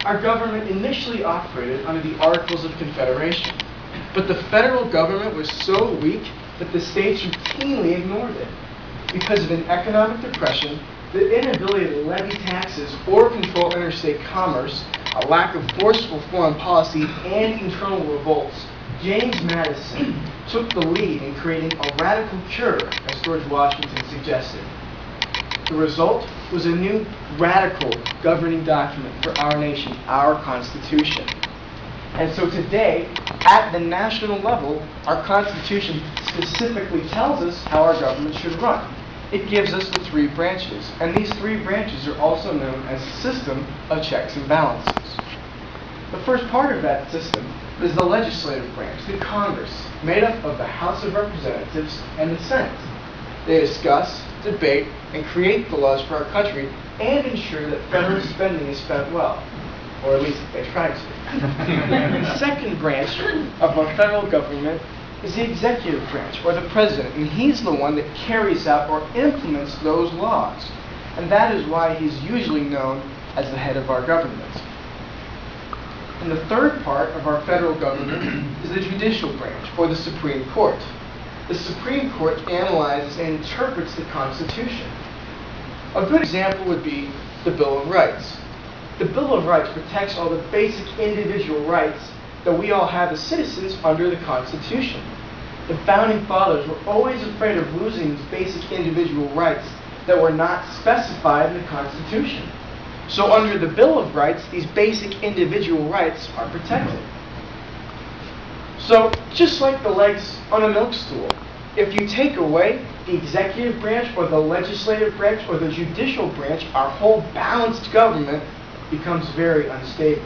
Our government initially operated under the Articles of Confederation, but the federal government was so weak that the states routinely ignored it. Because of an economic depression, the inability to levy taxes or control interstate commerce, a lack of forceful foreign policy, and internal revolts, James Madison took the lead in creating a radical cure, as George Washington suggested. The result was a new radical governing document for our nation, our Constitution. And so today, at the national level, our Constitution specifically tells us how our government should run. It gives us the three branches, and these three branches are also known as a system of checks and balances. The first part of that system is the legislative branch, the Congress, made up of the House of Representatives and the Senate. They discuss, debate, and create the laws for our country and ensure that federal spending is spent well, or at least they try to. The second branch of our federal government is the executive branch, or the president, and he's the one that carries out or implements those laws. And that is why he's usually known as the head of our government. And the third part of our federal government is the judicial branch, or the Supreme Court. The Supreme Court analyzes and interprets the Constitution. A good example would be the Bill of Rights. The Bill of Rights protects all the basic individual rights that we all have as citizens under the Constitution. The Founding Fathers were always afraid of losing these basic individual rights that were not specified in the Constitution. So under the Bill of Rights, these basic individual rights are protected. So just like the legs on a milk stool, if you take away the executive branch or the legislative branch or the judicial branch, our whole balanced government becomes very unstable.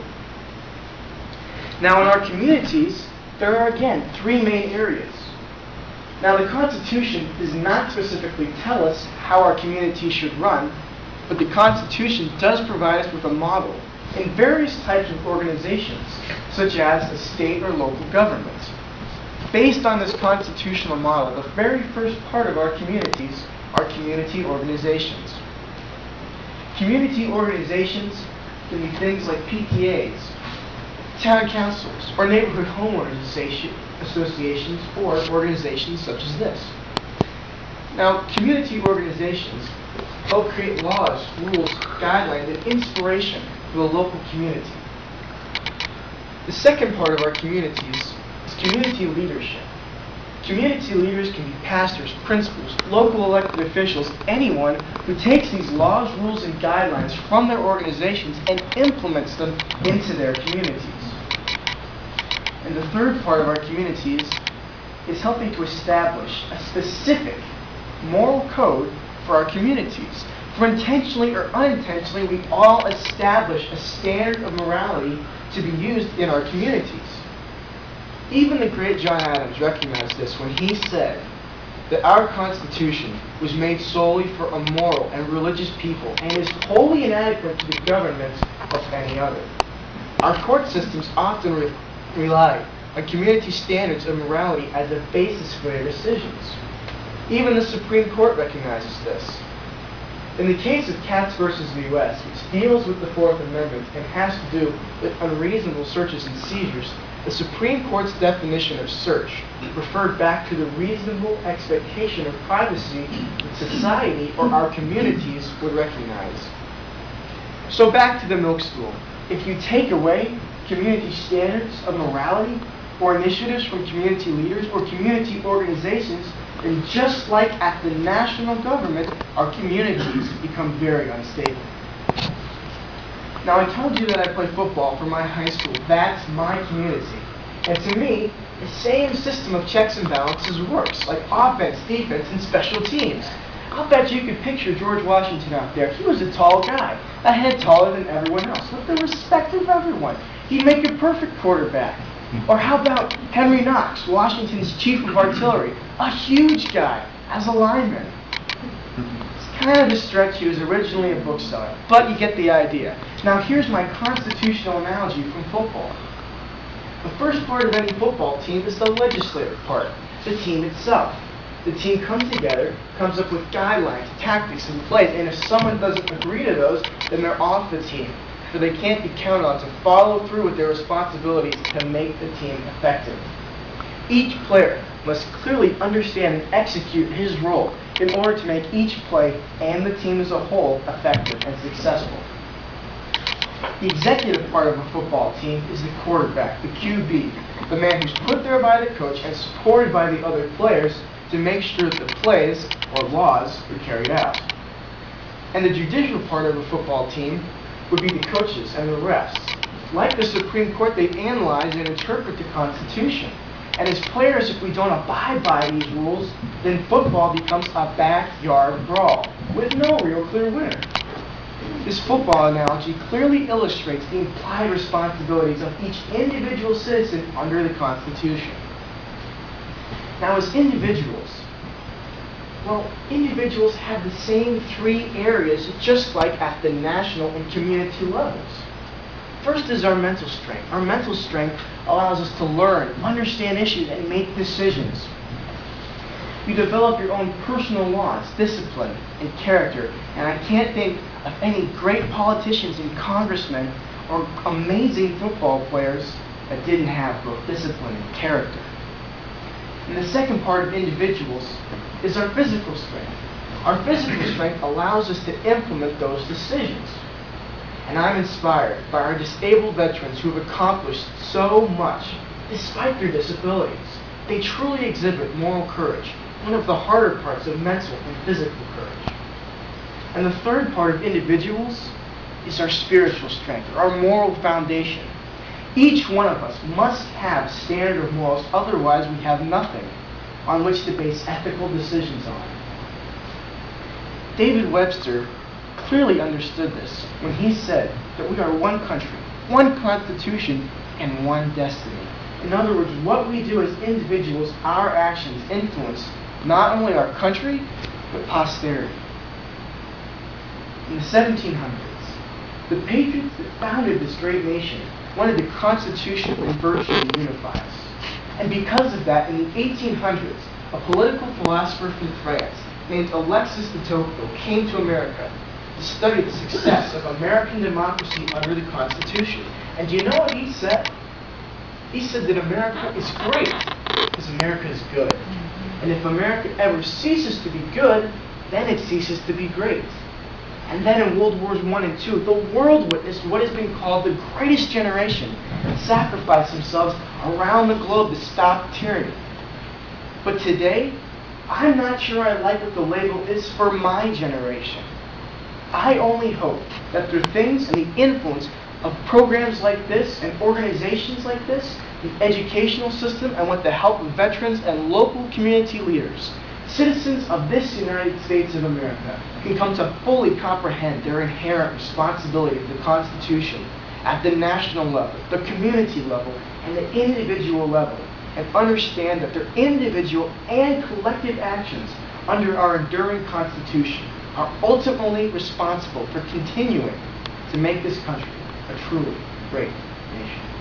Now in our communities, there are again three main areas. Now the Constitution does not specifically tell us how our community should run, but the Constitution does provide us with a model in various types of organizations, such as a state or local government. Based on this constitutional model, the very first part of our communities are community organizations. Community organizations can be things like PTAs, town councils, or neighborhood homeowners associations, or organizations such as this. Now, community organizations help create laws, rules, guidelines, and inspiration for the local community. The second part of our communities is community leadership. Community leaders can be pastors, principals, local elected officials, anyone who takes these laws, rules, and guidelines from their organizations and implements them into their communities. And the third part of our communities is helping to establish a specific moral code for our communities. For intentionally or unintentionally, we all establish a standard of morality to be used in our communities. Even the great John Adams recognized this when he said that our Constitution was made solely for a moral and religious people and is wholly inadequate to the government of any other. Our court systems often rely on community standards of morality as a basis for their decisions. Even the Supreme Court recognizes this. In the case of Katz versus the U.S., which deals with the Fourth Amendment and has to do with unreasonable searches and seizures, the Supreme Court's definition of search referred back to the reasonable expectation of privacy that society or our communities would recognize. So back to the milk stool. If you take away community standards of morality or initiatives from community leaders or community organizations, then just like at the national government, our communities become very unstable. Now I told you that I play football for my high school. That's my community. And to me, the same system of checks and balances works, like offense, defense, and special teams. I'll bet you could picture George Washington out there. He was a tall guy, a head taller than everyone else, with the respect of everyone. He'd make a perfect quarterback. Or how about Henry Knox, Washington's chief of artillery, a huge guy, as a lineman. It's kind of a stretch. He was originally a bookseller, but you get the idea. Now here's my constitutional analogy from football. The first part of any football team is the legislative part, the team itself. The team comes together, comes up with guidelines, tactics, and plays, and if someone doesn't agree to those, then they're off the team. for they can't be counted on to follow through with their responsibilities to make the team effective. Each player must clearly understand and execute his role in order to make each play and the team as a whole effective and successful. The executive part of a football team is the quarterback, the QB, the man who's put there by the coach and supported by the other players to make sure that the plays or laws are carried out. And the judicial part of a football team would be the coaches and the refs. Like the Supreme Court, they analyze and interpret the Constitution. And as players, if we don't abide by these rules, then football becomes a backyard brawl with no real clear winner. This football analogy clearly illustrates the implied responsibilities of each individual citizen under the Constitution. Now, as individuals, well, individuals have the same three areas just like at the national and community levels. First is our mental strength. Our mental strength allows us to learn, understand issues, and make decisions. You develop your own personal laws, discipline, and character. And I can't think of any great politicians and congressmen or amazing football players that didn't have both discipline and character. And the second part of individuals is our physical strength. Our physical strength allows us to implement those decisions. And I'm inspired by our disabled veterans who have accomplished so much despite their disabilities. They truly exhibit moral courage, one of the harder parts of mental and physical courage. And the third part of individuals is our spiritual strength, our moral foundation. Each one of us must have standard of morals, otherwise we have nothing on which to base ethical decisions on. David Webster clearly understood this when he said that we are one country, one constitution, and one destiny. In other words, what we do as individuals, our actions influence not only our country, but posterity. In the 1700s, the patriots that founded this great nation wanted the Constitution and virtually unify us. And because of that, in the 1800s, a political philosopher from France named Alexis de Tocqueville came to America to study the success of American democracy under the Constitution. And do you know what he said? He said that America is great because America is good. And if America ever ceases to be good, then it ceases to be great. And then in World Wars I and II, the world witnessed what has been called the greatest generation that sacrificed themselves around the globe to stop tyranny. But today, I'm not sure I like what the label is for my generation. I only hope that through things and the influence of programs like this and organizations like this, the educational system, and with the help of veterans and local community leaders, citizens of this United States of America can come to fully comprehend their inherent responsibility to the Constitution at the national level, the community level, and the individual level, and understand that their individual and collective actions under our enduring Constitution are ultimately responsible for continuing to make this country a truly great nation.